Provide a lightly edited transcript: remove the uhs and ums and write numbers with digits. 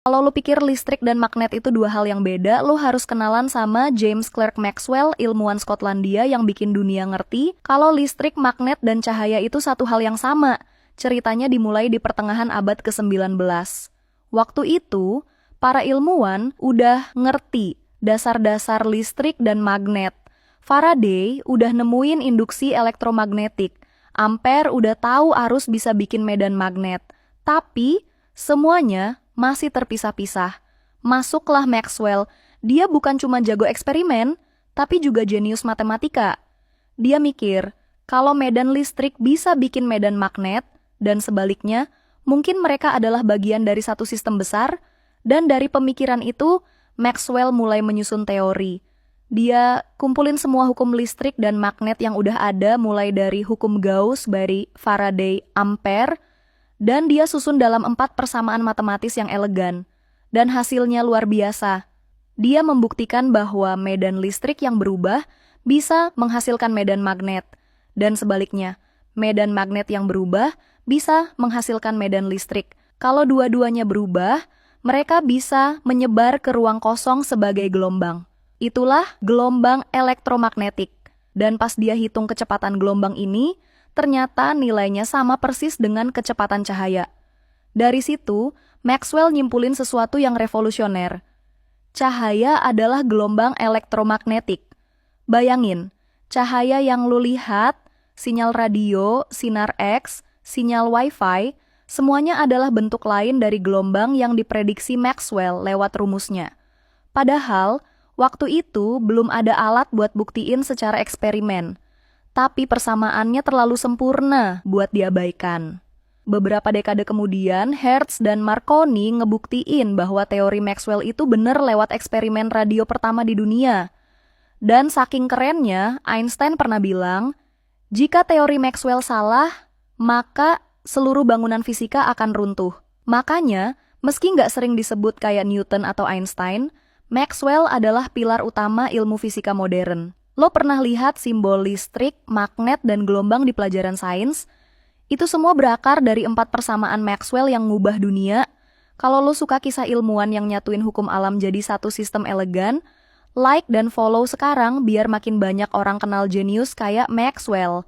Kalau lu pikir listrik dan magnet itu dua hal yang beda, lu harus kenalan sama James Clerk Maxwell, ilmuwan Skotlandia yang bikin dunia ngerti kalau listrik, magnet, dan cahaya itu satu hal yang sama. Ceritanya dimulai di pertengahan abad ke-19. Waktu itu, para ilmuwan udah ngerti dasar-dasar listrik dan magnet. Faraday udah nemuin induksi elektromagnetik. Ampere udah tahu arus bisa bikin medan magnet. Tapi, semuanya masih terpisah-pisah. Masuklah Maxwell. Dia bukan cuma jago eksperimen, tapi juga jenius matematika. Dia mikir, kalau medan listrik bisa bikin medan magnet, dan sebaliknya, mungkin mereka adalah bagian dari satu sistem besar, dan dari pemikiran itu, Maxwell mulai menyusun teori. Dia kumpulin semua hukum listrik dan magnet yang udah ada, mulai dari hukum Gauss, dari Faraday, Ampere, dan dia susun dalam 4 persamaan matematis yang elegan. Dan hasilnya luar biasa. Dia membuktikan bahwa medan listrik yang berubah bisa menghasilkan medan magnet. Dan sebaliknya, medan magnet yang berubah bisa menghasilkan medan listrik. Kalau dua-duanya berubah, mereka bisa menyebar ke ruang kosong sebagai gelombang. Itulah gelombang elektromagnetik. Dan pas dia hitung kecepatan gelombang ini, ternyata nilainya sama persis dengan kecepatan cahaya. Dari situ, Maxwell nyimpulin sesuatu yang revolusioner. Cahaya adalah gelombang elektromagnetik. Bayangin, cahaya yang lu lihat, sinyal radio, sinar X, sinyal Wi-Fi, semuanya adalah bentuk lain dari gelombang yang diprediksi Maxwell lewat rumusnya. Padahal, waktu itu belum ada alat buat buktiin secara eksperimen. Tapi persamaannya terlalu sempurna buat diabaikan. Beberapa dekade kemudian, Hertz dan Marconi ngebuktiin bahwa teori Maxwell itu bener lewat eksperimen radio pertama di dunia. Dan saking kerennya, Einstein pernah bilang, jika teori Maxwell salah, maka seluruh bangunan fisika akan runtuh. Makanya, meski nggak sering disebut kayak Newton atau Einstein, Maxwell adalah pilar utama ilmu fisika modern. Lo pernah lihat simbol listrik, magnet, dan gelombang di pelajaran sains? Itu semua berakar dari 4 persamaan Maxwell yang ngubah dunia. Kalau lo suka kisah ilmuwan yang nyatuin hukum alam jadi satu sistem elegan, like dan follow sekarang biar makin banyak orang kenal jenius kayak Maxwell.